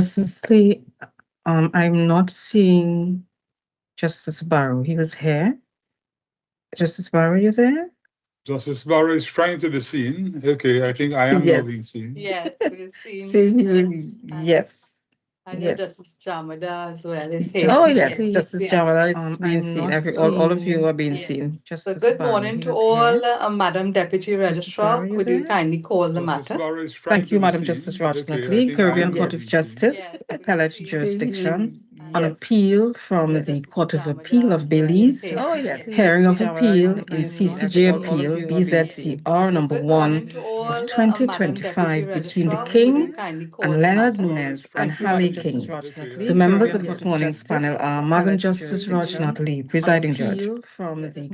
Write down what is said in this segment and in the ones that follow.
Justice Lee, I'm not seeing Justice Barrow. He was here. Justice Barrow, you there? Justice Barrow is trying to be seen. Okay, I think I am now being Yes. seen. Yes, we're seeing. See you. Yes. I know Yes. Justice Jamada as well is here. Oh yes, Justice Yes. Jamala is being I'm seen. not All of you seeing- are being Yes. seen. So Justice good Barrow, morning he to was all, here. Madam Deputy Registrar. Barrow, you Could you there? kindly call the Justice matter? Barrow is trying Thank to you, be Madam seen. Justice Okay, I Rajnathli, think I Caribbean am Court being of seen. Justice, Yes, Appellate see you. Jurisdiction, on Yes. appeal from the Court of Appeal of Belize, Oh, yes. Hearing of appeal in CCJ Appeal BZCR number Good 1 morning to all, of Madam 2025 Deputy between the Registrar. Could King you kindly call and the Leonard matter? Nunez and Thank you, Hallet Madam King. Justice Rajnathli. The members of this morning's panel are Madam Justice Rajnathli, presiding judge.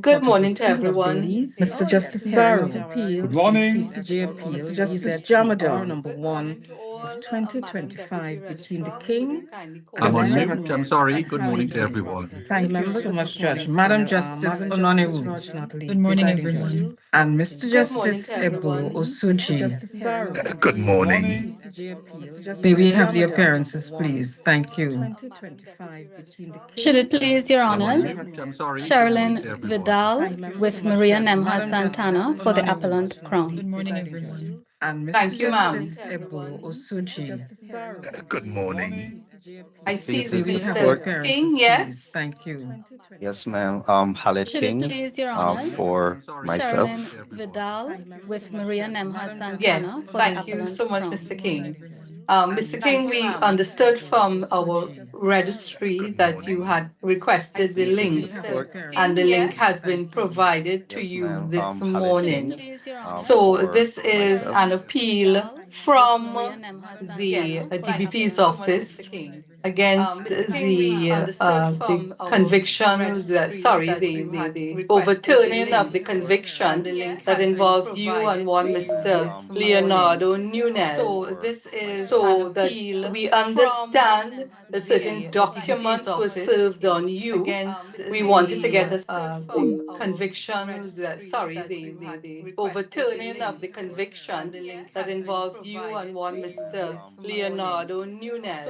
Good morning to everyone. Mr. Justice Barrow, Good morning. CCJ Appeal, Mr. Justice Jamadar, number Good 1 morning to all, of Madam 2025 Deputy between the Registrar. Could King you kindly call and I'm on the Leonard mute. I'm Nunez sorry. and Good Hallet morning to King. everyone. Thank you so much, Judge. Madam Justice Ononewu, Good morning, everyone. and Mr. Good morning Justice to Ebo everyone. Osuji. Good morning. May we have the appearances, please? Thank you. Should it please Your I'm on Honors, mute. I'm sorry. Sherilyn Good morning to everyone. Vidal with Maria Nemha Santana for the appellant Crown. Good morning, everyone. And Mr. Thank you, ma'am. Justice Ebo Osuji. Good morning. I see This is May we the have the court. Mr. appearances, King, please? yes? Thank you. Yes, ma'am. Hallet Should it King please Your Honors, for myself. Sherilyn Vidal with Maria Nemha Yes, Santana for the thank you appellant so much, Crown. Mr. King. Mr. King, we understood from our registry that you had requested the link, and the link has been provided to Yes, you ma'am. this Should it morning. please Your Honors, So For this is myself. an appeal Vidal with from Maria Nemha the Santana for the DBP's appellant office Crown. against the conviction, the overturning of the conviction that involved you and one Mr. Leonardo Nunez. So that we understand that certain documents were served on you. We wanted to get a conviction, the overturning of the conviction that involved you and one Mr. Leonardo Nunez.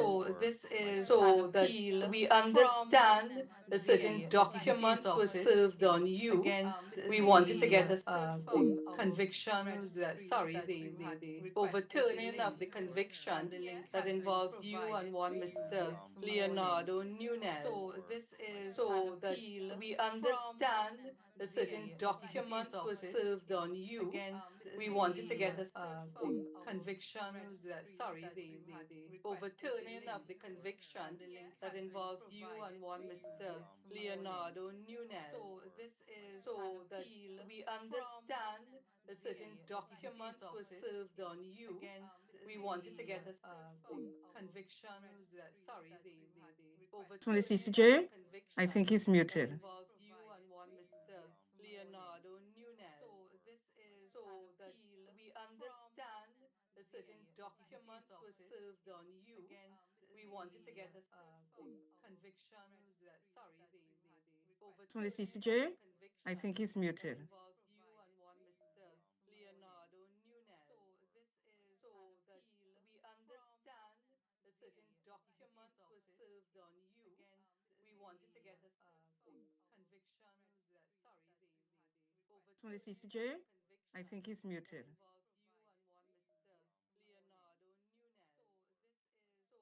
So that we understand that certain documents were served on you. We wanted to get a conviction, the overturning of the conviction that involved you and one Mr. Leonardo Nunez. So that we understand that certain documents were served on you. We wanted to get a conviction, the overturning of the conviction that involved you and one Mr. Leonardo Nunez. So that we understand that certain documents were served on you. We wanted to get a conviction, the From the overturning of CCJ? the I conviction think he's that muted. involved you and one Mr. Leonardo Nunez. So that we understand that certain documents were served on you. We wanted to get a conviction, the From the overturning of CCJ? the I conviction think he's that muted. involved you and one Mr. Leonardo Nunez. So that we understand that certain documents were served on you. We wanted to get a conviction, the From the overturning of CCJ? the I conviction think he's that muted. involved you and one Mr. Leonardo Nunez.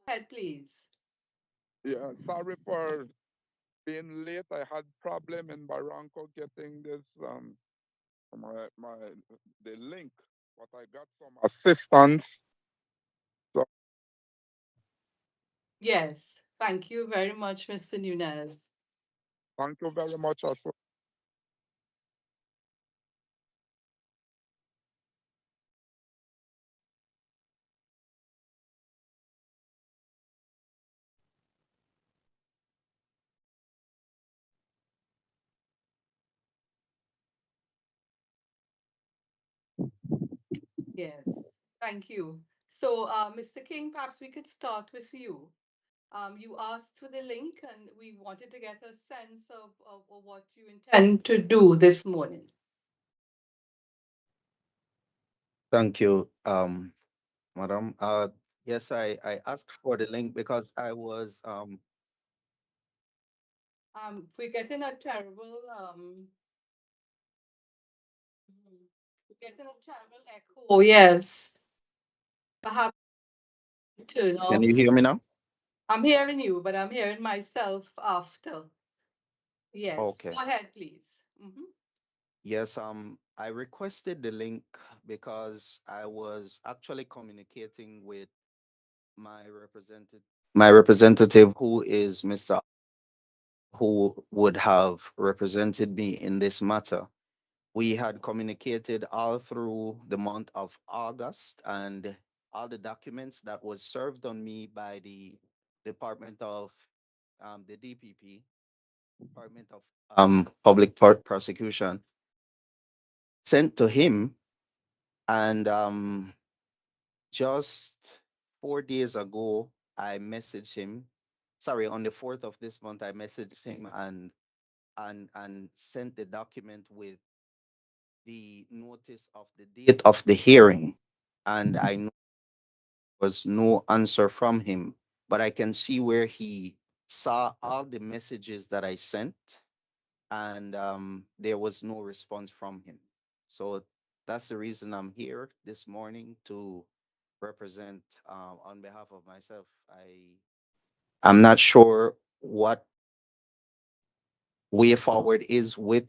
Go ahead, please. Yeah, sorry for being late. I had problem in Barranco getting this my the link, but I got some assistance. Yes, thank you very much, Mr. Nunez. Thank you very much as well. Yes, thank you. So, Mr. King, perhaps we could start with you. You asked for the link, and we wanted to get a sense of what you intend to do this morning. Thank you, Madam. Yes, I asked for the link because I was We're getting a terrible we're getting a terrible echo. Oh yes. Perhaps turn can off. you hear me now? I'm hearing you, but I'm hearing myself after. Yes. Okay. Go ahead, please. Yes, I requested the link because I was actually communicating with my representative who is Mr. who would have represented me in this matter. We had communicated all through the month of August, and all the documents that was served on me by the Department of the DPP, Department of Public Prosecution, sent to him. And just 4 days ago, I messaged him. Sorry, on the 4th of this month, I messaged him and sent the document with the notice of the date of the hearing. And I know there was no answer from him, but I can see where he saw all the messages that I sent, and there was no response from him. So that's the reason I'm here this morning to represent on behalf of myself. I'm not sure what way forward is with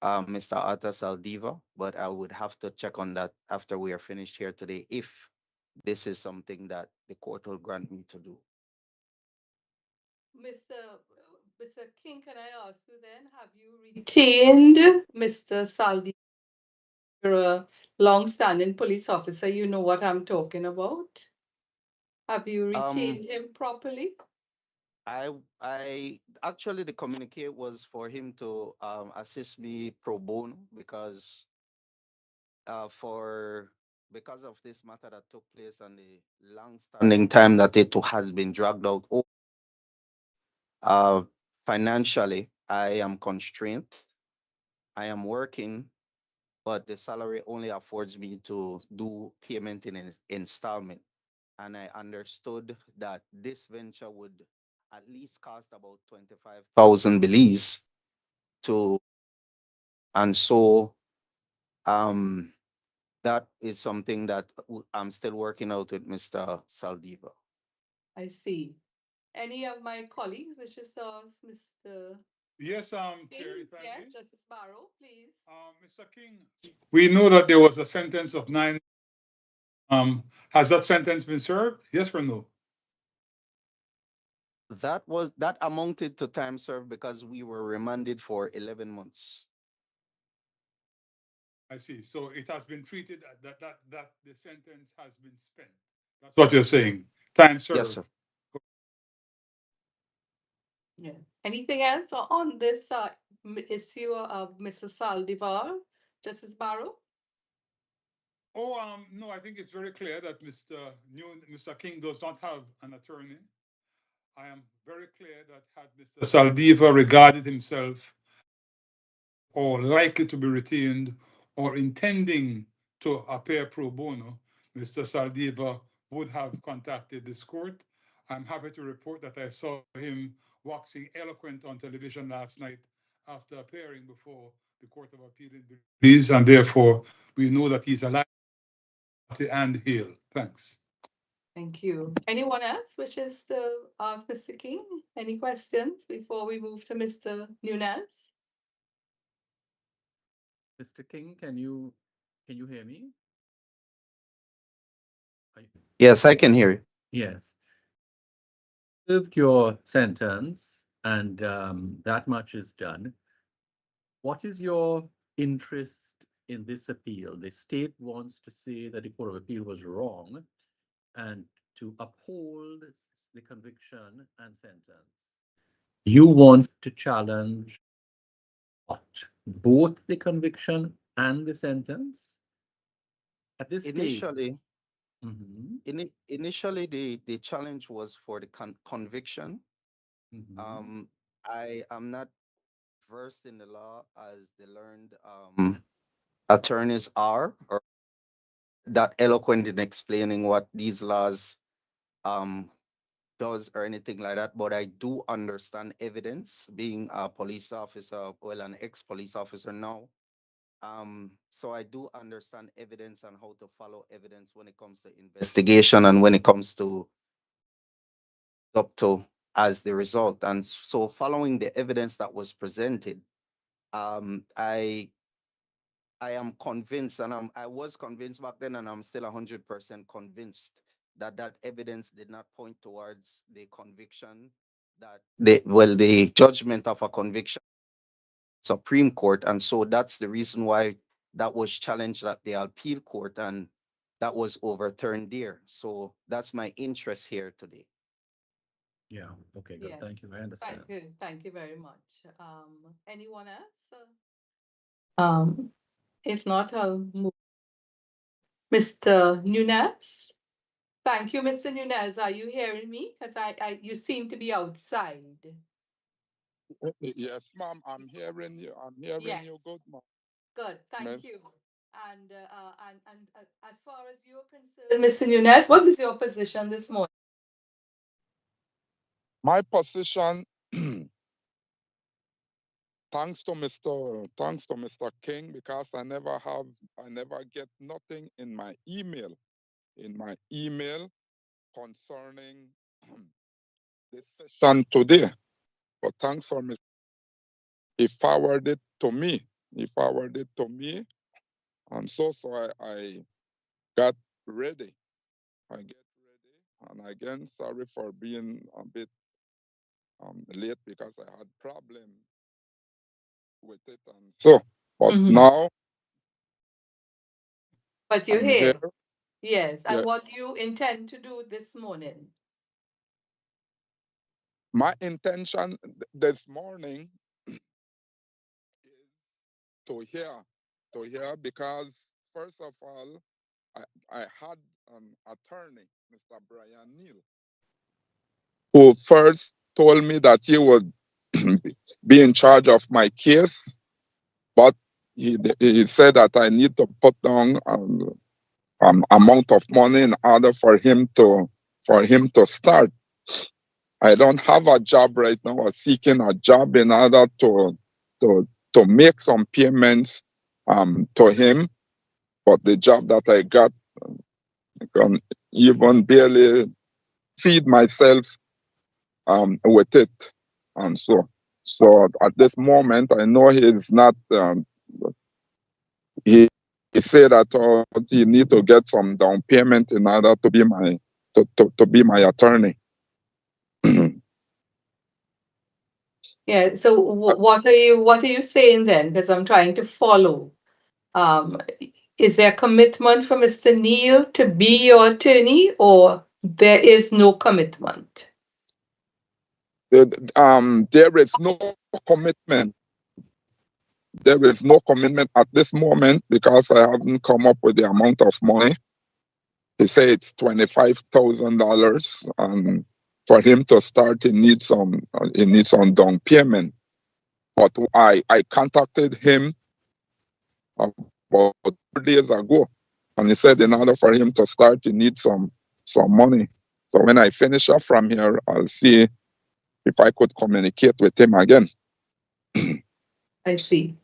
Mr. Arta Saldiva, but I would have to check on that after we are finished here today, if this is something that the court will grant me to do. Mr. King, can I ask you then, have you retained Mr. Saldi? You're a long-standing police officer. You know what I'm talking about. Have you retained him properly? I actually, the communicate was for him to assist me pro bono because because of this matter that took place and the long-standing time that it has been dragged out. Uh, Financially, I am constrained. I am working, but the salary only affords me to do payment in installment. And I understood that this venture would at least cost about 25,000 Belize to, and so that is something that I'm still working out with Mr. Saldiva. I see. Any of my colleagues wishes to ask Mr. Yes, King? Chair, if I Yes, may. Justice Barrow, please. Mr. King, we know that there was a sentence of 9. Has that sentence been served? Yes or no? That amounted to time served because we were remanded for 11 months. I see. So it has been treated that the sentence has been spent. That's what you're saying. Time served. Yes, sir. Yeah. Anything else on this issue of Mr. Saldivar, Justice Barrow? Oh, no, I think it's very clear that Mr. King does not have an attorney. I am very clear that had Mr. Saldiva regarded himself or likely to be retained or intending to appear pro bono, Mr. Saldiva would have contacted this court. I'm happy to report that I saw him waxing eloquent on television last night after appearing before the Court of Appeal in Belize, and therefore we know that he's alive and hale. Thanks. Thank you. Anyone else wishes to ask Mr. King any questions before we move to Mr. Nunez? Mr. King, can you hear me? Yes, I can hear you. Yes. Served your sentence, and that much is done. What is your interest in this appeal? The state wants to say that the Court of Appeal was wrong and to uphold the conviction and sentence. You want to challenge what? Both the conviction and the sentence? At this stage. Initially, the challenge was for the conviction. I am not versed in the law as the learned attorneys are, or that eloquent in explaining what these laws does or anything like that, but I do understand evidence, being a police officer, well, an ex-police officer now. So I do understand evidence and how to follow evidence when it comes to investigation and when it comes to up to as the result. And so following the evidence that was presented, I am convinced, and I was convinced back then, and I'm still 100% convinced that that evidence did not point towards the conviction that the judgment of a conviction Supreme Court. And so that's the reason why that was challenged at the appeal court and that was overturned there. So that's my interest here today. Yeah. Okay, good. Yes. Thank you. I understand. Thank you. Thank you very much. Anyone else? If not, I'll move. Mr. Nunez. Thank you, Mr. Nunez. Are you hearing me? Because you seem to be outside. Yes, ma'am. I'm hearing you. I'm hearing you good, ma'am. Good. Thank Miss. you. And as far as you're concerned, Mr. Nunez, what is your position this morning? My position, thanks to Mr. King, because I never get nothing in my email concerning this session today. But thanks for Mr. He forwarded it to me. And so I got ready. And again, sorry for being a bit late because I had problem with it. And so, but now. But you're here. Here. Yes. And Yeah. what do you intend to do this morning? My intention this morning is to hear because first of all, I had an attorney, Mr. Brian Neal, who first told me that he would be in charge of my case, but he said that I need to put down amount of money in order for him to start. I don't have a job right now. I'm seeking a job in order to make some payments to him, but the job that I got, I can even barely feed myself with it. And so at this moment, I know he's not. He said that he need to get some down payment in order to be my attorney. Yeah. So what are you saying then? Because I'm trying to follow. Is there a commitment for Mr. Neal to be your attorney, or there is no commitment? There is no commitment. There is no commitment at this moment because I haven't come up with the amount of money. He said it's $25,000, and for him to start, he needs some down payment. But I contacted him about 2 days ago, and he said in order for him to start, he needs some money. So when I finish up from here, I'll see if I could communicate with him again. I see.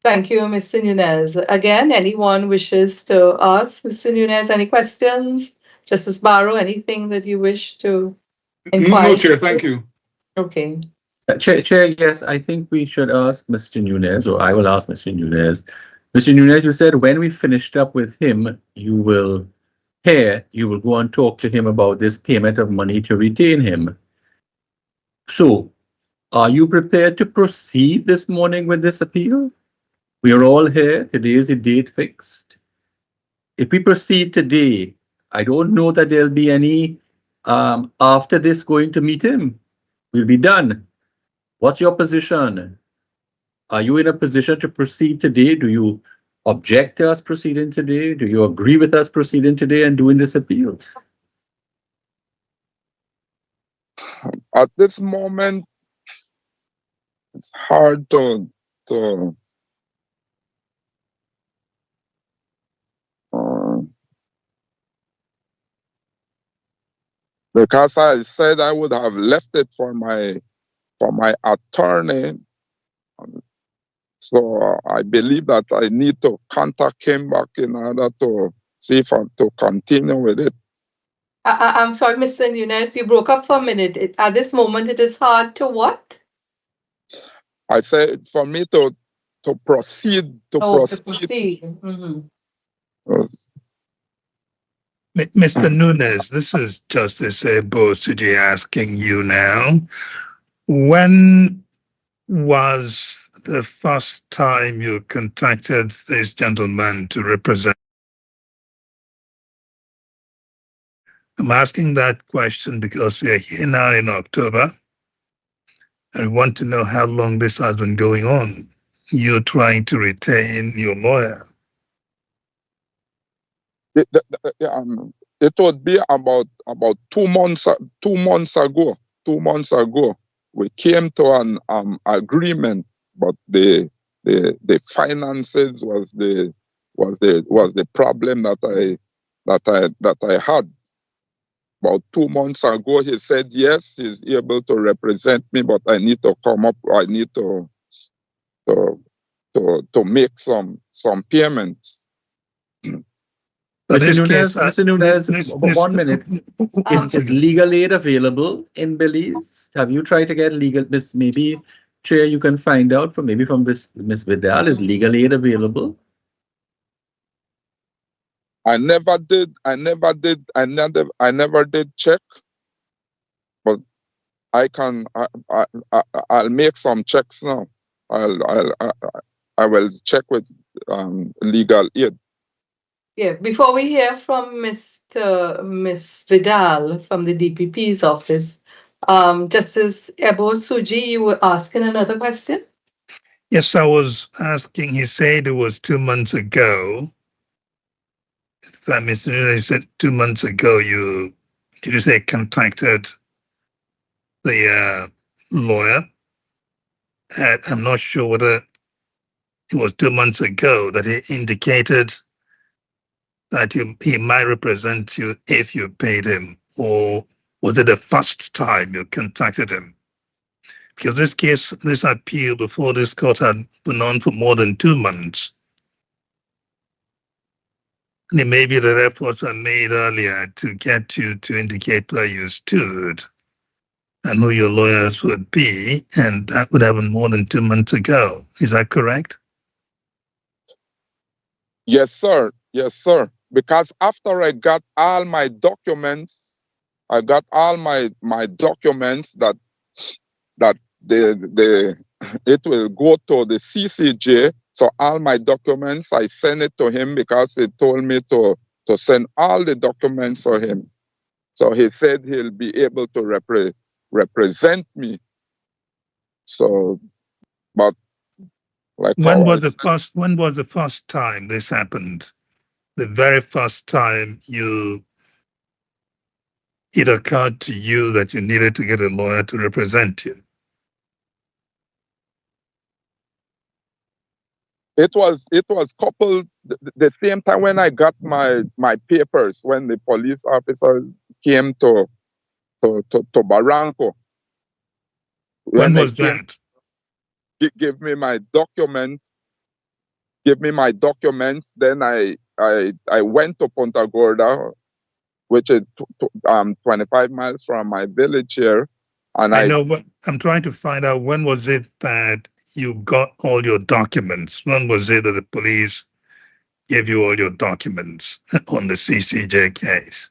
Thank you, Mr. Nunez. Again, anyone wishes to ask Mr. Nunez any questions? Justice Barrow, anything that you wish to inquire? No, Chair, thank you. Okay. Chair, yes, I think we should ask Mr. Nunez, or I will ask Mr. Nunez. Mr. Nunez, you said when we finished up with him, you will go and talk to him about this payment of money to retain him. So, are you prepared to proceed this morning with this appeal? We are all here. Today is a date fixed. If we proceed today, I don't know that there'll be any after this going to meet him. We'll be done. What's your position? Are you in a position to proceed today? Do you object to us proceeding today? Do you agree with us proceeding today and doing this appeal? At this moment, it's hard to because I said I would have left it for my attorney. So I believe that I need to contact him back in order to see if I'm to continue with it. I'm sorry, Mr. Nunez, you broke up for a minute. At this moment, it is hard to what? I said for me to proceed. To proceed. Yes. Mr. Nunez, this is Justice Bosuji asking you now. When was the first time you contacted this gentleman to represent? I'm asking that question because we are here now in October, and we want to know how long this has been going on. You're trying to retain your lawyer. It would be about 2 months. 2 months ago. 2 months ago, we came to an agreement, but the finances was the problem that I had. About 2 months ago, he said yes, he's able to represent me, but I need to come up. I need to make some payments. Mr. Nunez, 1 minute. Is legal aid available in Belize? Have you tried to get legal? Maybe, Chair, you can find out from Miss Vidal. Is legal aid available? I never did check, but I'll make some checks now. I will check with legal aid. Yeah, before we hear from Miss Vidal from the DPP's office, Justice Bosuji, you were asking another question? Yes, I was asking, he said it was 2 months ago. Mr. Nunez said 2 months ago did you say contacted the lawyer? I'm not sure whether it was 2 months ago that he indicated that he might represent you if you paid him, or was it the first time you contacted him? Because this appeal before this court had been on for more than 2 months. And maybe the efforts were made earlier to get you to indicate where you stood and who your lawyers would be, and that would have been more than 2 months ago. Is that correct? Yes, sir. Yes, sir. Because after I got all my documents, that it will go to the CCJ. So all my documents, I sent it to him because he told me to send all the documents to him. So he said he'll be able to represent me. So, but like when was the first time this happened? The very first time it occurred to you that you needed to get a lawyer to represent you? It was coupled the same time when I got my papers, when the police officer came to Barranco. When was that? Give me my documents. Then I went to Punta Gorda, which is 25 miles from my village here. And I know, but I'm trying to find out, when was it that you got all your documents? When was it that the police gave you all your documents on the CCJ case?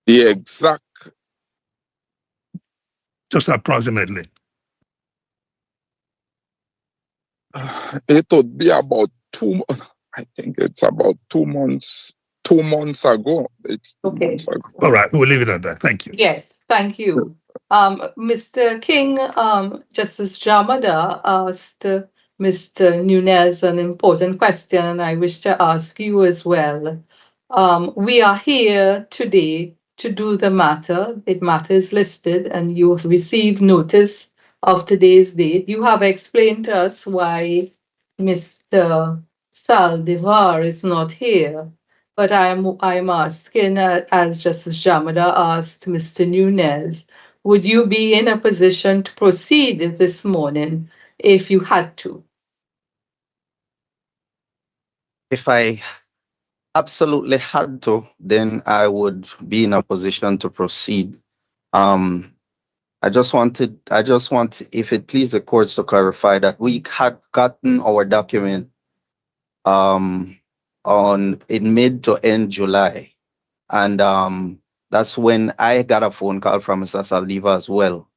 The exact. Just approximately. It would be about I think it's about 2 months. 2 months ago. It's 2 months ago. All right, we'll leave it at that. Thank you. Yes, thank you. Mr. King, Justice Jamada asked Mr. Nunez an important question, and I wish to ask you as well. We are here today to do the matter. The matter is listed, and you have received notice of today's date. You have explained to us why Mr. Saldivar is not here, but I'm asking, as Justice Jamada asked Mr. Nunez, would you be in a position to proceed this morning if you had to? If I absolutely had to, then I would be in a position to proceed. I just want, if it please the courts, to clarify that we had gotten our document in mid to end July. And that's when I got a phone call from Mr. Saldiva as well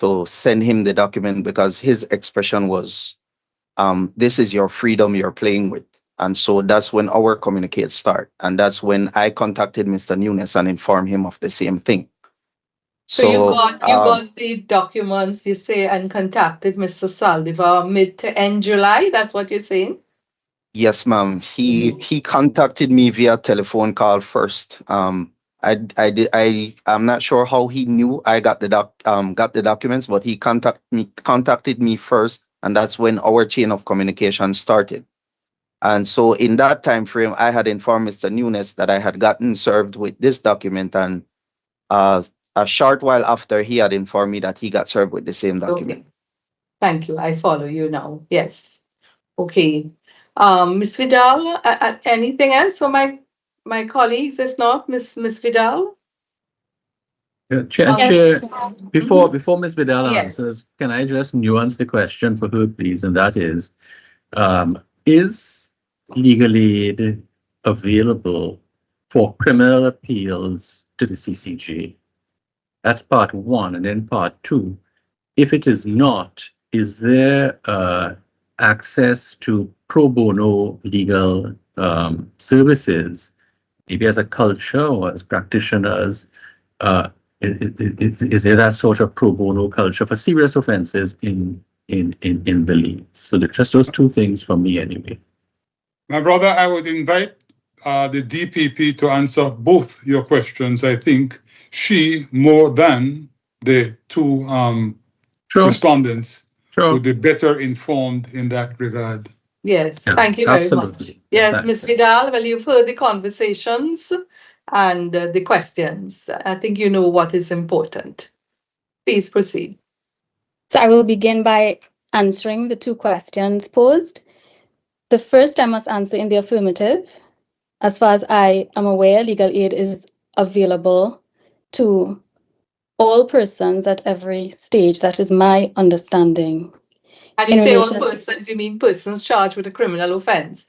to send him the document, because his expression was, this is your freedom you're playing with. And so that's when our communicate start. And that's when I contacted Mr. Nunez and informed him of the same thing. So you got the documents, you say, and contacted Mr. Saldivar mid to end July. That's what you're saying? Yes, ma'am. He contacted me via telephone call first. I'm not sure how he knew I got the documents, but he contacted me first, and that's when our chain of communication started. And so in that time frame, I had informed Mr. Nunez that I had gotten served with this document, and a short while after, he had informed me that he got served with the same document. Okay. Thank you. I follow you now. Yes. Okay. Ms. Vidal, anything else for my colleagues? If not, Ms. Vidal? Chair, Yes. before Ms. Vidal Yes. answers, can I just nuance the question for her, please? And that is legal aid available for criminal appeals to the CCJ? That's part one. And then part two, if it is not, is there access to pro bono legal services, maybe as a culture or as practitioners? Is there that sort of pro bono culture for serious offenses in Belize? So just those two things for me anyway. My brother, I would invite the DPP to answer both your questions. I think she, more than the two respondents, would be better informed in that regard. Yes, Yeah, thank you very absolutely. much. Yes, Thanks. Ms. Vidal, well, you've heard the conversations and the questions. I think you know what is important. Please proceed. So I will begin by answering the two questions posed. The first I must answer in the affirmative. As far as I am aware, legal aid is available to all persons at every stage. That is my understanding. And you say all persons, you mean persons charged with a criminal offense?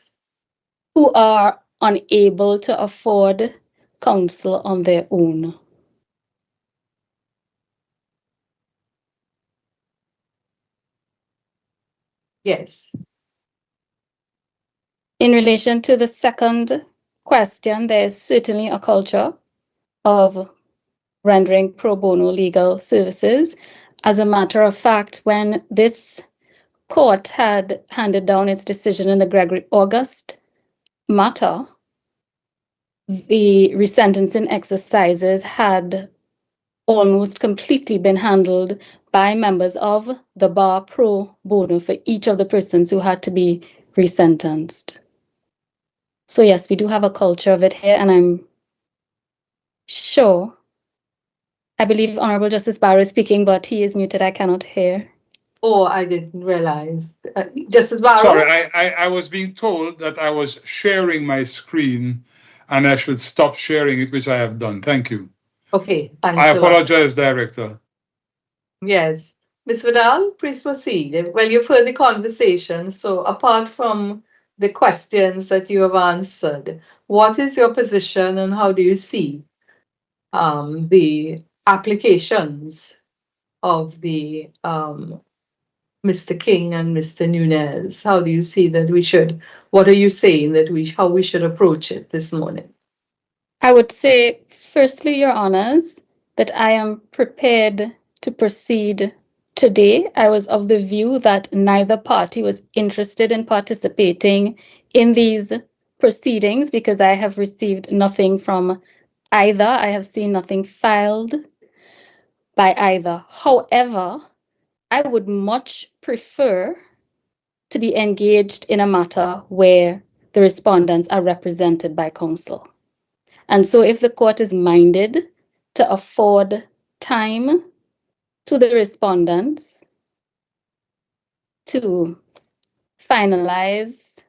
Who are unable to afford counsel on their own. Yes. In relation to the second question, there is certainly a culture of rendering pro bono legal services. As a matter of fact, when this court had handed down its decision in the Gregory August matter, the resentencing exercises had almost completely been handled by members of the bar pro bono for each of the persons who had to be resentenced. So yes, we do have a culture of it here, and I'm sure, I believe Honorable Justice Barrow is speaking, but he is muted, I cannot hear. Oh, I didn't realize. Justice Barrow? Sorry, I was being told that I was sharing my screen and I should stop sharing it, which I have done. Thank you. Okay, thanks. I apologize, Director. Yes. Ms. Vidal, please proceed. Well, you've heard the conversation, so apart from the questions that you have answered, what is your position and how do you see the applications of the Mr. King and Mr. Nunez? How do you see that what are you saying that how we should approach it this morning? I would say, firstly, Your Honors, that I am prepared to proceed today. I was of the view that neither party was interested in participating in these proceedings because I have received nothing from either. I have seen nothing filed by either. However, I would much prefer to be engaged in a matter where the respondents are represented by counsel. And so if the court is minded to afford time to the respondents to finalize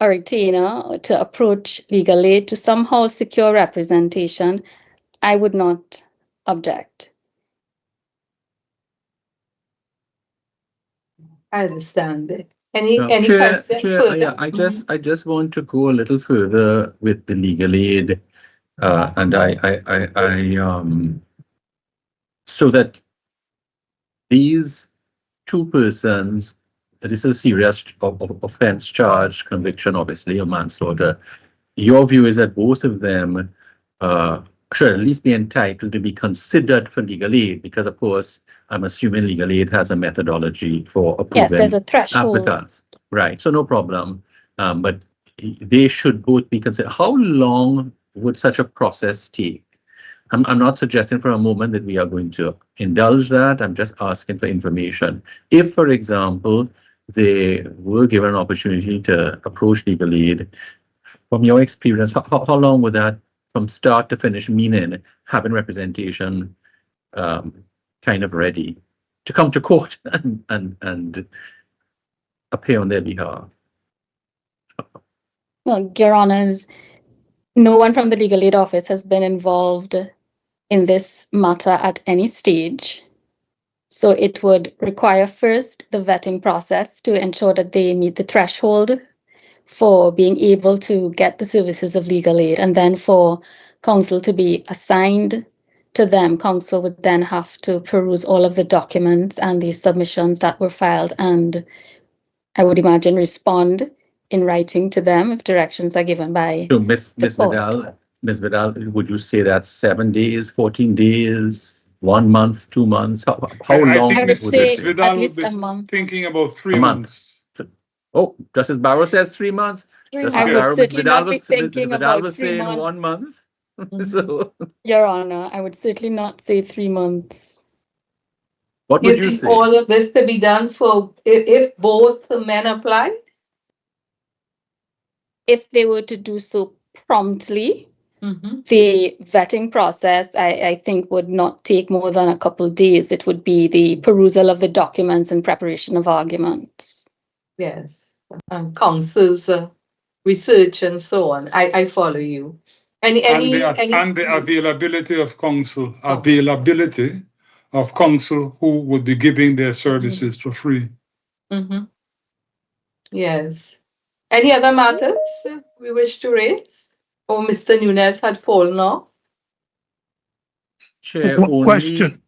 a retainer or to approach legal aid to somehow secure representation, I would not object. I understand it. Any Chair, questions further? yeah, I just want to go a little further with the legal aid, and so that these two persons, this is a serious offense charge, conviction, obviously, of manslaughter. Your view is that both of them should at least be entitled to be considered for legal aid, because, of course, I'm assuming legal aid has a methodology for approving Yes, there's a threshold. applicants. Right, so no problem. But they should both be considered. How long would such a process take? I'm not suggesting for a moment that we are going to indulge that. I'm just asking for information. If, for example, they were given an opportunity to approach legal aid, from your experience, how long would that, from start to finish, meaning having representation kind of ready to come to court and appear on their behalf? Well, Your Honours, no one from the Legal Aid Office has been involved in this matter at any stage. So it would require first the vetting process to ensure that they meet the threshold for being able to get the services of legal aid, and then for counsel to be assigned to them. Counsel would then have to peruse all of the documents and the submissions that were filed, and I would imagine respond in writing to them if directions are given by So, Ms. Vidal, would you say that's 7 days, 14 days, 1 month, 2 months? How long I would would say this be? at least a month. Thinking about 3 A month. months. Oh, Justice Barrow says 3 months. Justice I would Barrow, Ms. certainly Vidal not be was, thinking Vidal about was 3 saying months. 1 month. So, Your Honour, I would certainly not say 3 months. what You would you think say? all of this to be done for if both the men apply? If they were to do so promptly, the vetting process, I think, would not take more than a couple of days. It would be the perusal of the documents and preparation of arguments. Yes, and counsel's research and so on. I follow you. And the availability of counsel, who would be giving their services for free. Yes. Any other matters we wish to raise? Or Mr. Nunez had fallen off? Chair, Question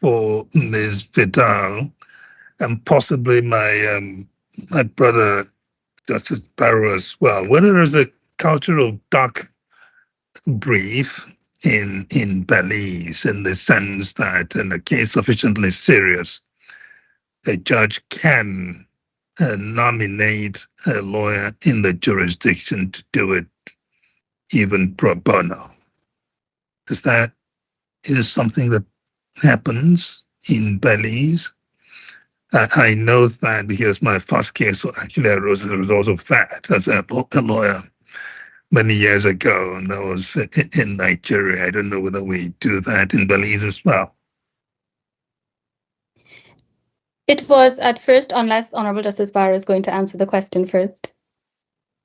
for Ms. Vidal, and possibly my brother Justice Barrow as well. Whether there's a cultural doc brief in Belize, in the sense that in a case sufficiently serious, a judge can nominate a lawyer in the jurisdiction to do it even pro bono. Is something that happens in Belize? I know that because my first case actually arose as a result of that as a lawyer many years ago, and that was in Nigeria. I don't know whether we do that in Belize as well. It was at first, unless Honourable Justice Barrow is going to answer the question first.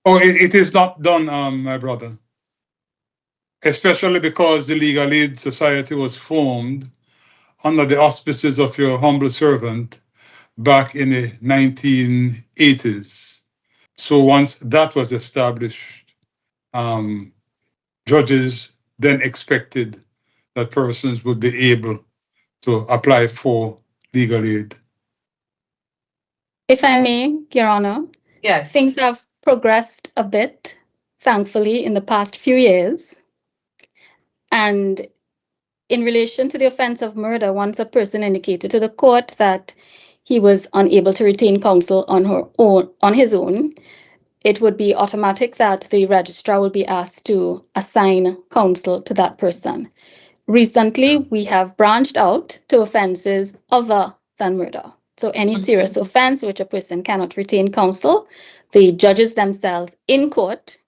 Oh, it is not done, my brother. Especially because the Legal Aid Society was formed under the auspices of your humble servant back in the 1980s. So once that was established, judges then expected that persons would be able to apply for legal aid. If I may, Your Honour, yes, things have progressed a bit, thankfully, in the past few years. And in relation to the offence of murder, once a person indicated to the court that he was unable to retain counsel on his own, it would be automatic that the registrar would be asked to assign counsel to that person. Recently, we have branched out to offences other than murder. So any serious offense which a person cannot retain counsel, the judges themselves in court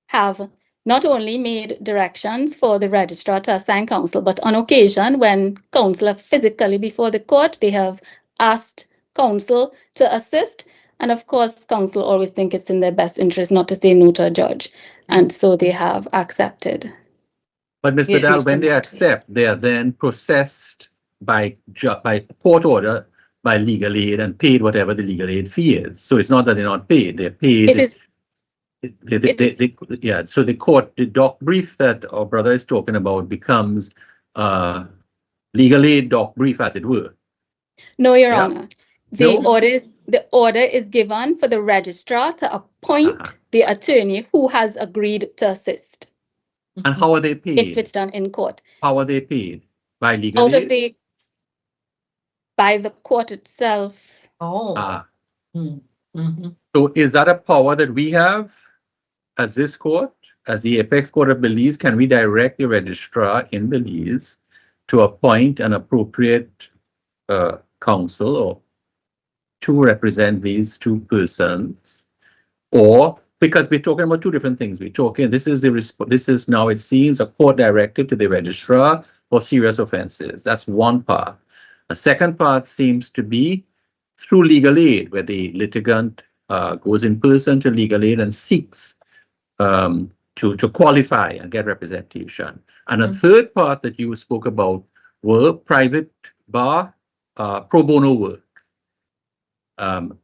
have not only made directions for the registrar to assign counsel, but on occasion when counsel are physically before the court, they have asked counsel to assist. And of course, counsel always think it's in their best interest not to say no to a judge. And so they have accepted. But Ms. Vidal, when they accept, they are then processed by court order, by legal aid, and paid whatever the legal aid fee is. So it's not that they're not paid; they're paid. It is. Yeah. So the doc brief that our brother is talking about becomes legal aid doc brief, as it were. No, Your Honor. The order is given for the registrar to appoint the attorney who has agreed to assist. And how are they paid? If it's done in court. How are they paid? By legal aid? By the court itself. Oh. So is that a power that we have as this court, as the Apex Court of Belize? Can we direct the registrar in Belize to appoint an appropriate counsel or to represent these two persons? Or, because we're talking about two different things. We're talking, this is now, it seems, a court directive to the registrar for serious offenses. That's one part. A second part seems to be through legal aid, where the litigant goes in person to legal aid and seeks to qualify and get representation. And a third part that you spoke about were private bar pro bono work.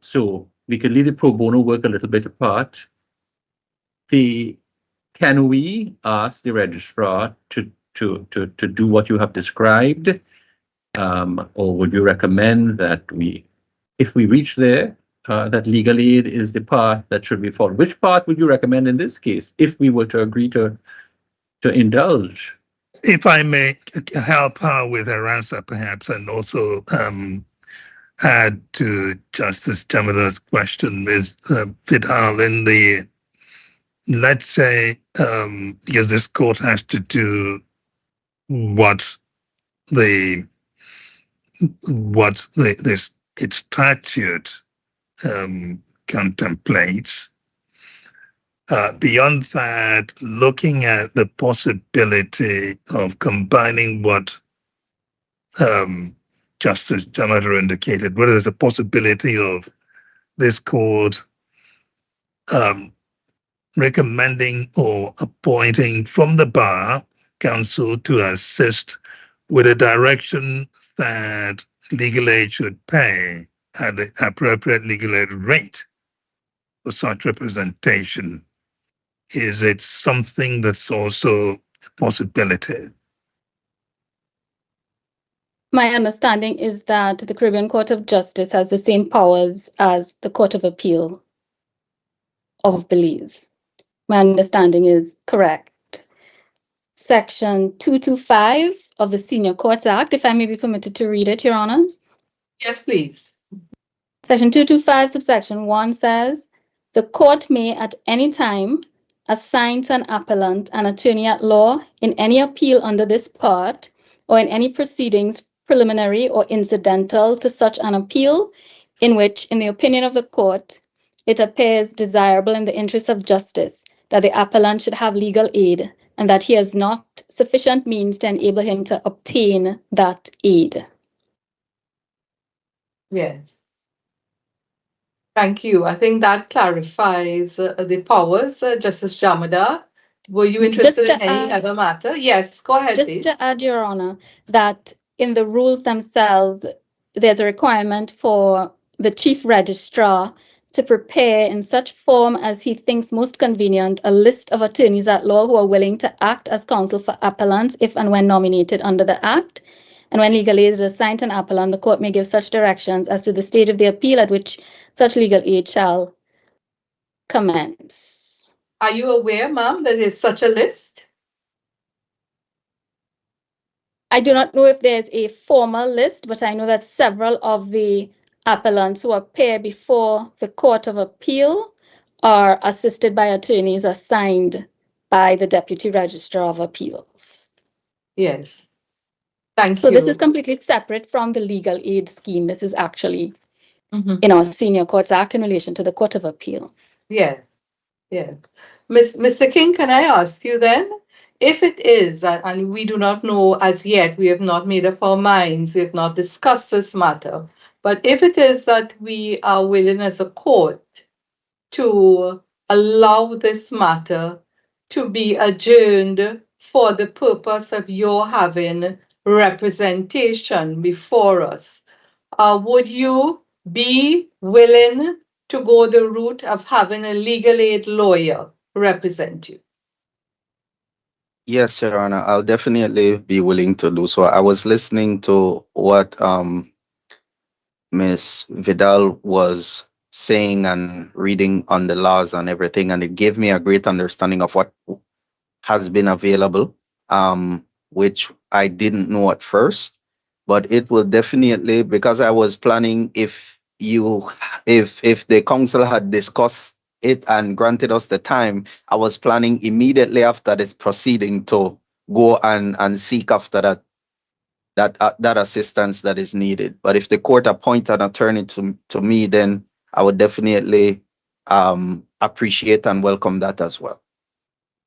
So we could leave the pro bono work a little bit apart. Can we ask the registrar to do what you have described, or would you recommend that if we reach there, that legal aid is the path that should be followed? Which path would you recommend in this case, if we were to agree to indulge? If I may help her with her answer, perhaps, and also add to Justice Jamada's question, Ms. Vidal, in the, let's say, because this court has to do what its statute contemplates. Beyond that, looking at the possibility of combining what Justice Jamada indicated, whether there's a possibility of this court recommending or appointing from the bar counsel to assist with a direction that legal aid should pay at the appropriate legal aid rate for such representation. Is it something that's also a possibility? My understanding is that the Caribbean Court of Justice has the same powers as the Court of Appeal of Belize. My understanding is correct. Section 225 of the Senior Courts Act, if I may be permitted to read it, Your Honors. Yes, please. Section 225, subsection 1 says, the court may at any time assign to an appellant an attorney at law in any appeal under this part or in any proceedings preliminary or incidental to such an appeal in which, in the opinion of the court, it appears desirable in the interest of justice that the appellant should have legal aid and that he has not sufficient means to enable him to obtain that aid. Yes. Thank you. I think that clarifies the powers. Justice Jamada, were you interested in any other matter? Yes, go ahead, just please. to add, Your Honor, that in the rules themselves, there's a requirement for the Chief Registrar to prepare in such form as he thinks most convenient a list of attorneys at law who are willing to act as counsel for appellants if and when nominated under the Act. And when legal aid is assigned to an appellant, the court may give such directions as to the stage of the appeal at which such legal aid shall commence. Are you aware, ma'am, that there's such a list? I do not know if there's a formal list, but I know that several of the appellants who appear before the Court of Appeal are assisted by attorneys assigned by the Deputy Registrar of Appeals. Yes. Thank So you. this is completely separate from the legal aid scheme. This is actually in our Senior Courts Act in relation to the Court of Appeal. Yes, yes. Mr. King, can I ask you then, if it is, and we do not know as yet, we have not made up our minds, we have not discussed this matter, but if it is that we are willing as a court to allow this matter to be adjourned for the purpose of your having representation before us, would you be willing to go the route of having a legal aid lawyer represent you? Yes, Your Honor, I'll definitely be willing to do so. I was listening to what Ms. Vidal was saying and reading on the laws and everything, and it gave me a great understanding of what has been available, which I didn't know at first, but it will definitely, because I was planning if the council had discussed it and granted us the time, I was planning immediately after this proceeding to go and seek after that assistance that is needed. But if the court appoint an attorney to me, then I would definitely appreciate and welcome that as well.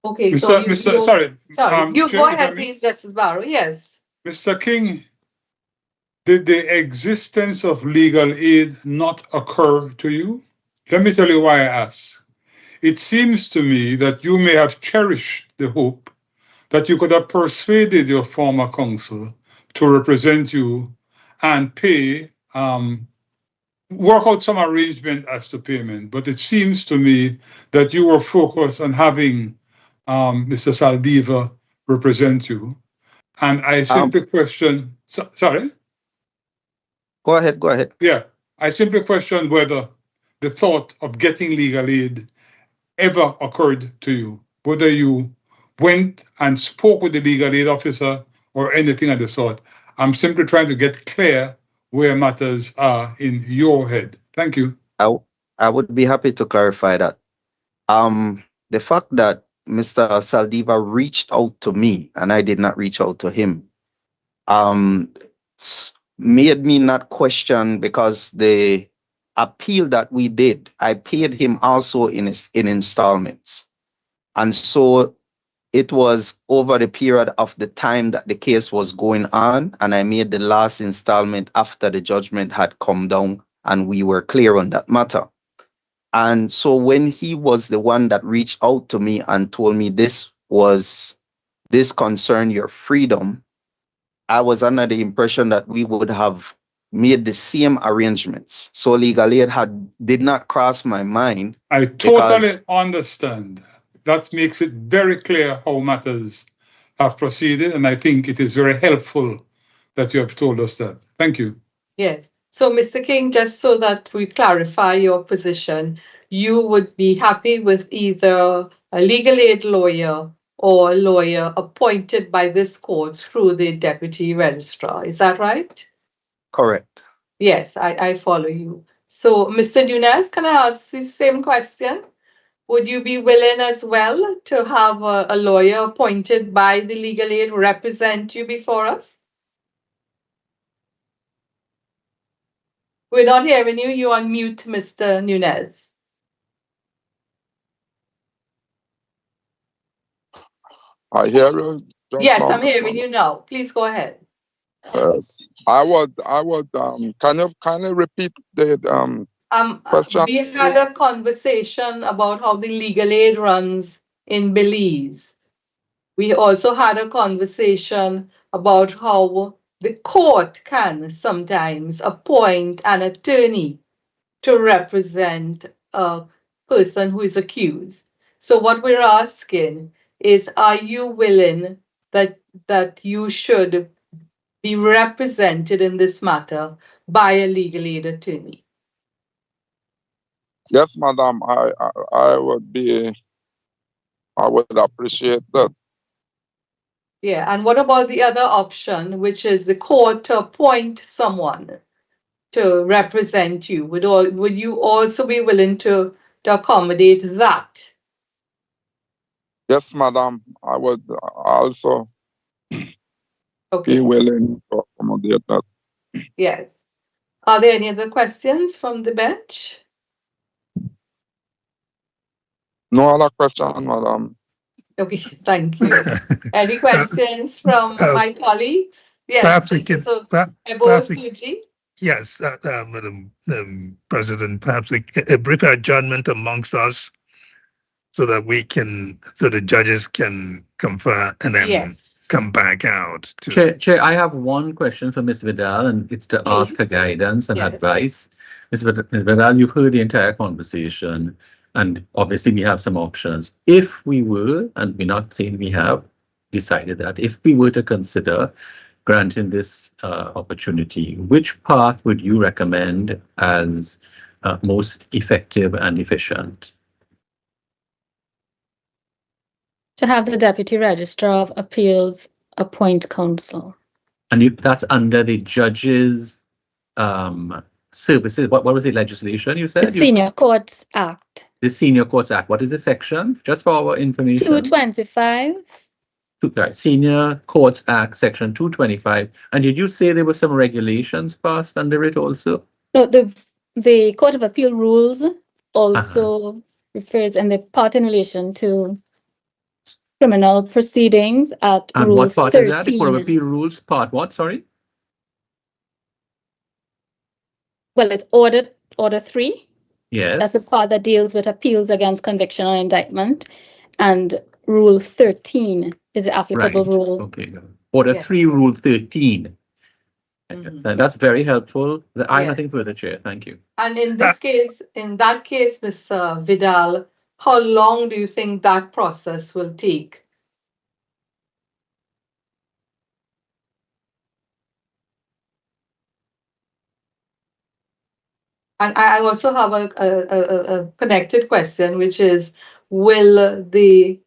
Okay, Sorry, you Chair, go if I ahead, may. please, Justice Barrow. Yes. Mr. King, did the existence of legal aid not occur to you? Let me tell you why I ask. It seems to me that you may have cherished the hope that you could have persuaded your former counsel to represent you and pay, work out some arrangement as to payment. But it seems to me that you were focused on having Mr. Saldiva represent you. And I simply question, sorry? Go ahead. Yeah, I simply question whether the thought of getting legal aid ever occurred to you, whether you went and spoke with the legal aid officer or anything of the sort. I'm simply trying to get clear where matters are in your head. Thank you. I would be happy to clarify that. The fact that Mr. Saldiva reached out to me and I did not reach out to him, made me not question, because the appeal that we did, I paid him also in installments. And so it was over the period of the time that the case was going on, and I made the last installment after the judgment had come down and we were clear on that matter. And so when he was the one that reached out to me and told me this concerned your freedom, I was under the impression that we would have made the same arrangements. So legal aid did not cross my mind. I totally understand. That makes it very clear how matters have proceeded, and I think it is very helpful that you have told us that. Thank you. Yes. So, Mr. King, just so that we clarify your position, you would be happy with either a legal aid lawyer or a lawyer appointed by this court through the deputy registrar. Is that right? Correct. Yes, I follow you. So, Mr. Nunez, can I ask the same question? Would you be willing as well to have a lawyer appointed by the legal aid represent you before us? We're not hearing you. You're on mute, Mr. Nunez. I hear you. Yes, I'm hearing you now. Please go ahead. Yes, I would. Can you kindly repeat the question? We had a conversation about how the legal aid runs in Belize. We also had a conversation about how the court can sometimes appoint an attorney to represent a person who is accused. So what we're asking is, are you willing that you should be represented in this matter by a legal aid attorney? Yes, madam. I would appreciate that. Yeah, and what about the other option, which is the court to appoint someone to represent you? Would you also be willing to accommodate that? Yes, madam. I would also. be willing to accommodate that. Yes. Are there any other questions from the bench? No other question, madam. Okay, thank you. Any questions from my colleagues? Yes, perhaps we Mr. can, Ebo Suji. yes, Madam President, perhaps a brief adjournment amongst us so that the judges can confer and then come back out. Chair, I have one question for Ms. Vidal, and it's to ask her guidance and advice. Ms. Vidal, you've heard the entire conversation, and obviously we have some options. If we were, and we're not saying we have decided that, if we were to consider granting this opportunity, which path would you recommend as most effective and efficient? To have the Deputy Registrar of Appeals appoint counsel. And that's under the judges' services. What was the legislation you said? The Senior Courts Act. The Senior Courts Act. What is the section? Just for our information. 225. Senior Courts Act, Section 225. And did you say there were some regulations passed under it also? No, the Court of Appeal rules also refers in the part in relation to criminal proceedings at and Rule what part 13. is that? The Court of Appeal rules part what? Sorry. Well, it's Order 3. Yes. That's the part that deals with appeals against conviction or indictment, and Rule 13 is the applicable rule. Okay. Order 3, Rule 13. That's very helpful. I have nothing further, Chair. Thank you. And in that case, Ms. Vidal, how long do you think that process will take? And I also have a connected question, which is, will the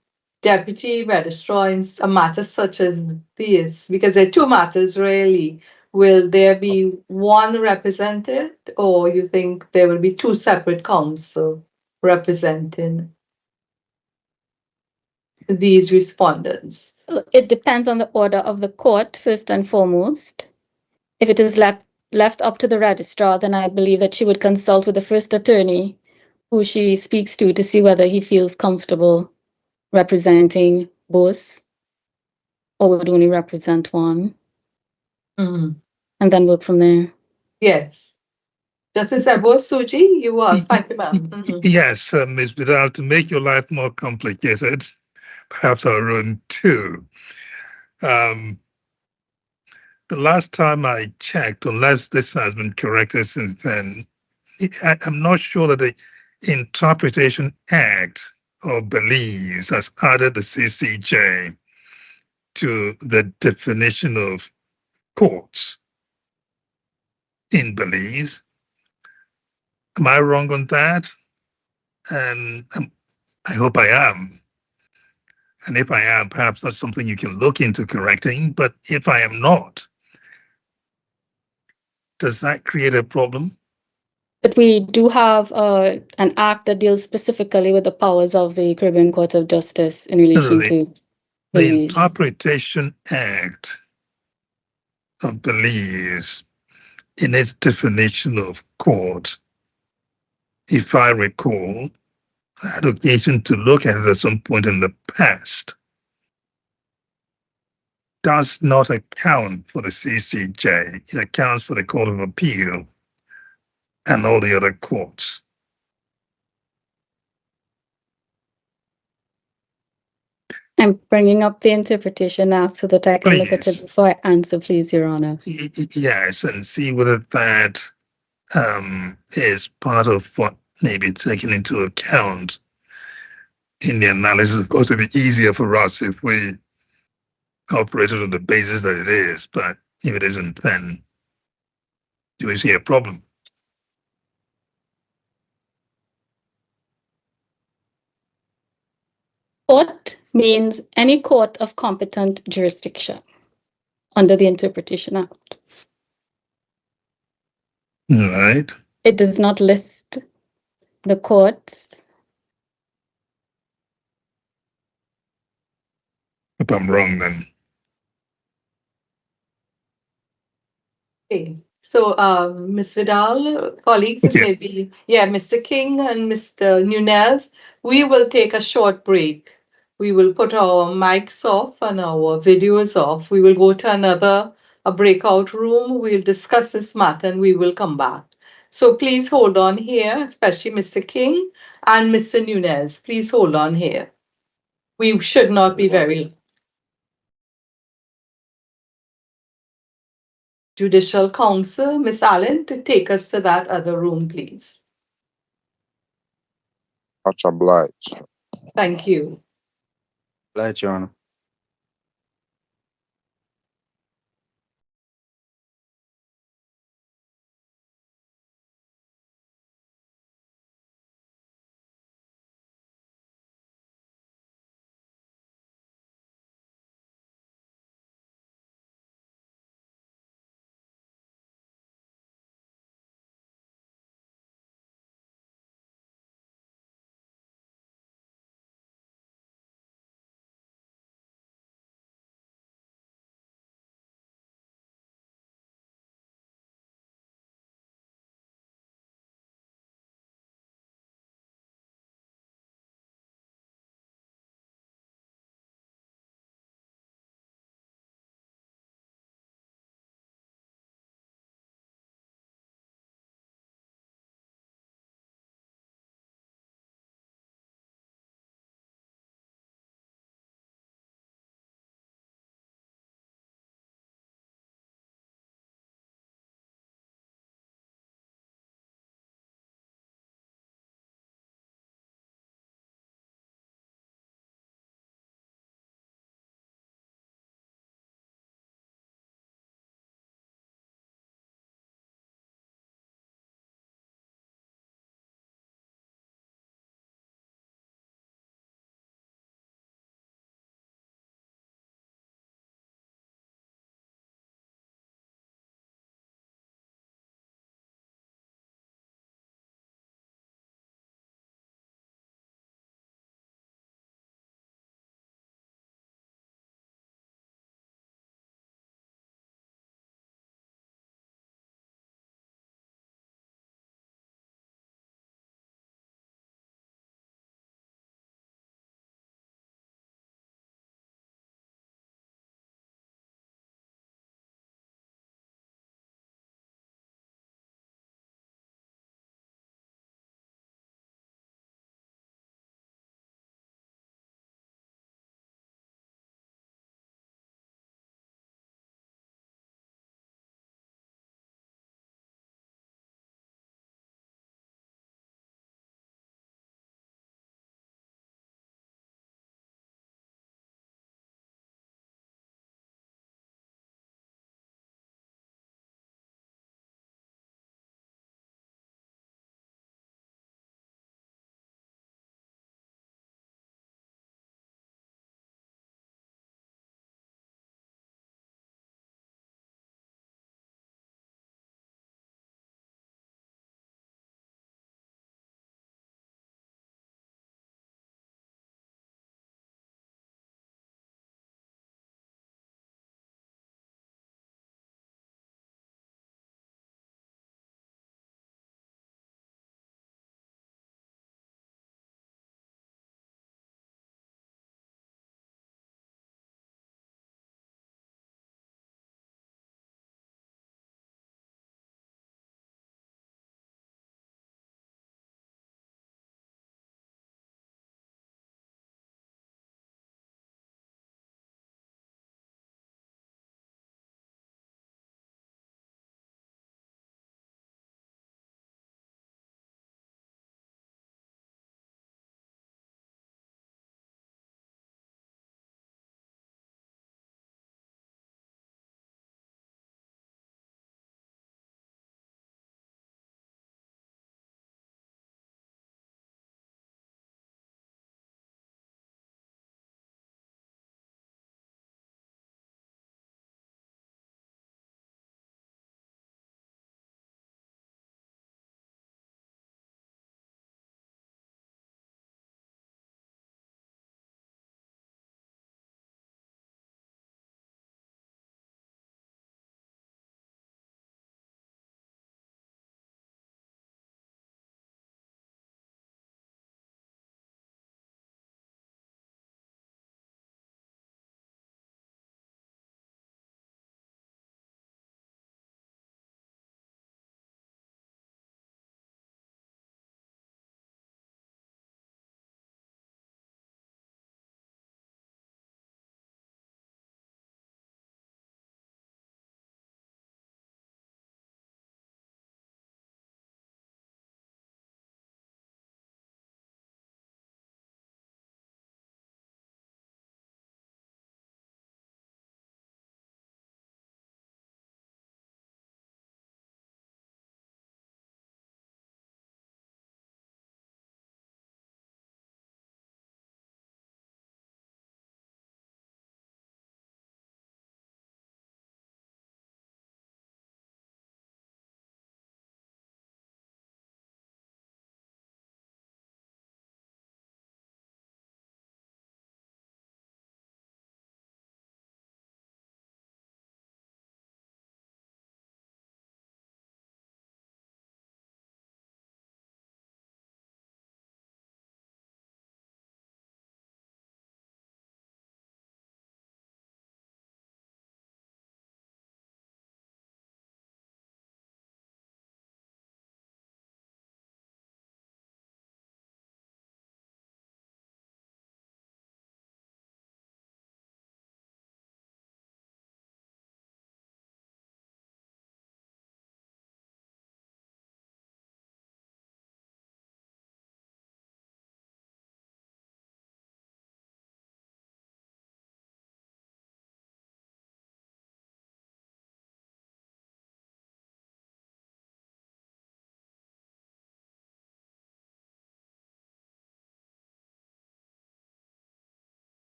Deputy Registrar in a matter such as this, because there are two matters really, will there be one represented, or you think there will be two separate counsel representing these respondents? It depends on the order of the court, first and foremost. If it is left up to the registrar, then I believe that she would consult with the first attorney who she speaks to see whether he feels comfortable representing both or would only represent one. And then work from there. Yes. Justice Ebo Suji, you are. Thank you, ma'am. Yes, Ms. Vidal, to make your life more complicated, perhaps our own too. The last time I checked, unless this has been corrected since then, I'm not sure that the Interpretation Act of Belize has added the CCJ to the definition of courts in Belize. Am I wrong on that? And I hope I am. And if I am, perhaps that's something you can look into correcting. But if I am not, does that create a problem? But we do have an act that deals specifically with the powers of the Caribbean Court of Justice in relation to the Interpretation Act of Belize, in its definition of court, if I recall, I had occasion to look at it at some point in the past, does not account for the CCJ. It accounts for the Court of Appeal and all the other courts. I'm bringing up the Interpretation Act so that I can look at it before I answer, please, Your Honor. Yes, and see whether that is part of what may be taken into account in the analysis. Of course, it would be easier for us if we operated on the basis that it is, but if it isn't, then do we see a problem? Court means any court of competent jurisdiction under the Interpretation Act. Right. It does not list the courts. If I'm wrong, then. Okay. So, Ms. Vidal, colleagues, and maybe, Mr. King and Mr. Nunez, we will take a short break. We will put our mics off and our videos off. We will go to a breakout room. We'll discuss this matter and we will come back. So please hold on here, especially Mr. King and Mr. Nunez. Please hold on here. We should not be very Judicial Council, Ms. Allen, to take us to that other room, please. Much obliged. Thank you. Glad, Your Honor.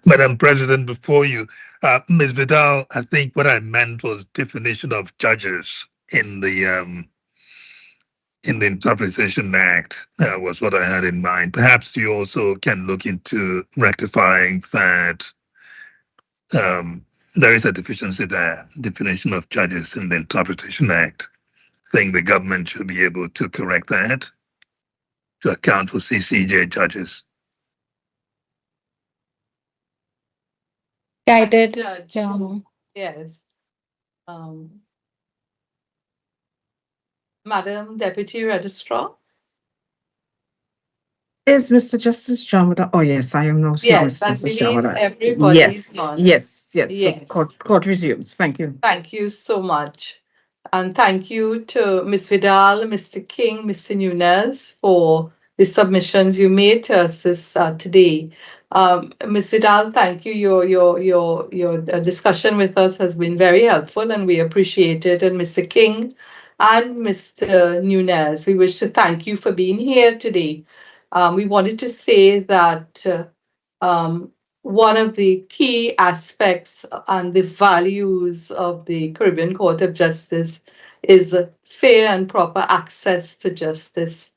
Madam President, before you, Ms. Vidal, I think what I meant was definition of judges in the Interpretation Act was what I had in mind. Perhaps you also can look into rectifying that. There is a deficiency there, definition of judges in the Interpretation Act. I think the government should be able to correct that to account for CCJ judges. Guided. Judge. Yeah. Yes. Madam Deputy Registrar? Is Mr. Justice Jamada? Oh, yes, I am now seeing Yes, Mr. I Justice believe Jamada. everybody's Yes, on. yes, yes. So Yes. court resumes. Thank you. Thank you so much. And thank you to Ms. Vidal, Mr. King, Mr. Nunez for the submissions you made to us today. Ms. Vidal, thank you. Your discussion with us has been very helpful and we appreciate it. And Mr. King and Mr. Nunez, we wish to thank you for being here today. We wanted to say that one of the key aspects and the values of the Caribbean Court of Justice is fair and proper access to justice.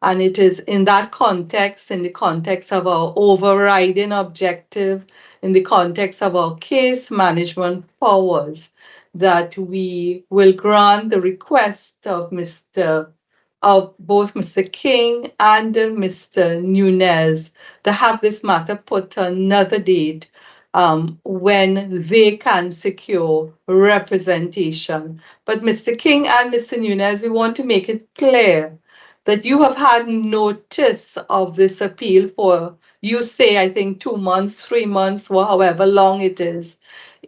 And it is in that context, in the context of our overriding objective, in the context of our case management powers, that we will grant the request of both Mr. King and Mr. Nunez to have this matter put to another date when they can secure representation. But Mr. King and Mr. Nunez, we want to make it clear that you have had notice of this appeal for, you say, I think 2 months, 3 months, or however long it is.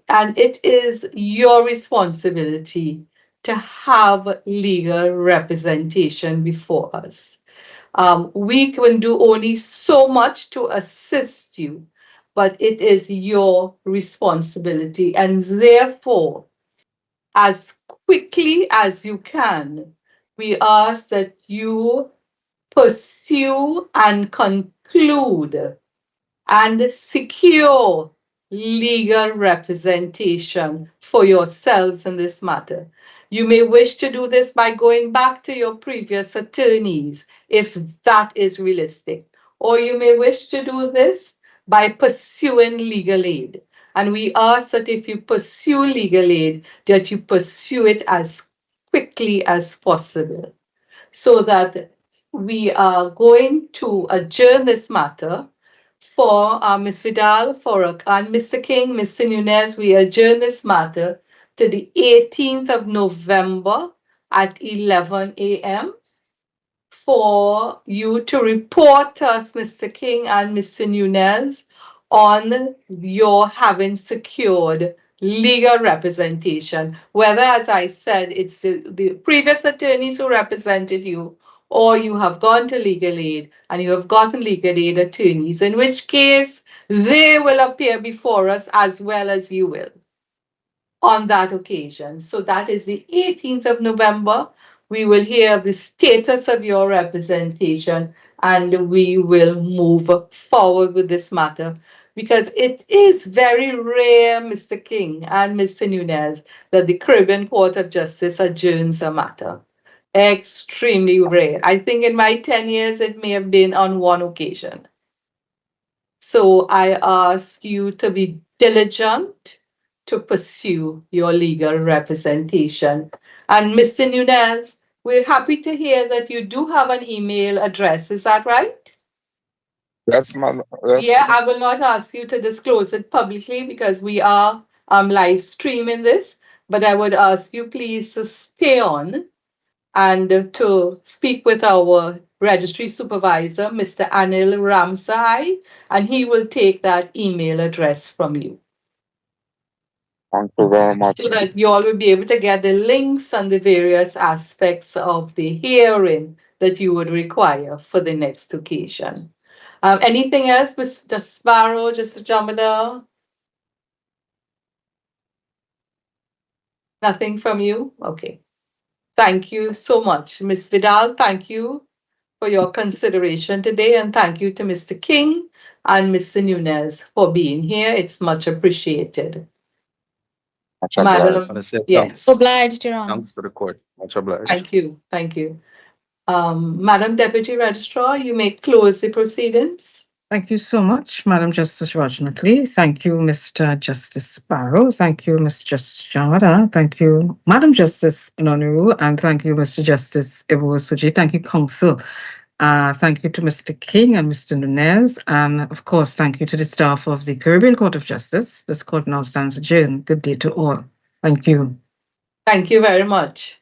And it is your responsibility to have legal representation before us. We can do only so much to assist you, but it is your responsibility. And therefore, as quickly as you can, we ask that you pursue and conclude and secure legal representation for yourselves in this matter. You may wish to do this by going back to your previous attorneys, if that is realistic. Or you may wish to do this by pursuing legal aid. And we ask that if you pursue legal aid, that you pursue it as quickly as possible, so that we are going to adjourn this matter for Ms. Vidal, and Mr. King, Mr. Nunez. We adjourn this matter to the 18th of November at 11 a.m. for you to report to us, Mr. King and Mr. Nunez, on your having secured legal representation, whether, as I said, it's the previous attorneys who represented you, or you have gone to legal aid and you have gotten legal aid attorneys, in which case they will appear before us as well as you will on that occasion. So that is the 18th of November. We will hear the status of your representation and we will move forward with this matter, because it is very rare, Mr. King and Mr. Nunez, that the Caribbean Court of Justice adjourns a matter. Extremely rare. I think in my 10 years, it may have been on one occasion. So I ask you to be diligent to pursue your legal representation. And Mr. Nunez, we're happy to hear that you do have an email address. Is that right? Yes, ma'am. Yes. Yeah, I will not ask you to disclose it publicly because we are live streaming this, but I would ask you please to stay on and to speak with our registry supervisor, Mr. Anil Ramsahai, and he will take that email address from you. Thank you very much. So that you all will be able to get the links and the various aspects of the hearing that you would require for the next occasion. Anything else, Mr. Sparrow, Mr. Jamada? Nothing from you? Okay. Thank you so much. Ms. Vidal, thank you for your consideration today, and thank you to Mr. King and Mr. Nunez for being here. It's much appreciated. Much obliged. Madam, I want to say yeah. thanks. Obliged, Your Honor. Thanks to the court. Much obliged. Thank you. Thank you. Madam Deputy Registrar, you may close the proceedings. Thank you so much, Madam Justice Rajnatley. Thank you, Mr. Justice Barrow. Thank you, Mr. Justice Jamada. Thank you, Madam Justice Nonuru. And thank you, Mr. Justice Iwosuji. Thank you, Counsel. Thank you to Mr. King and Mr. Nunez. And of course, thank you to the staff of the Caribbean Court of Justice. This court now stands adjourned. Good day to all. Thank you. Thank you very much.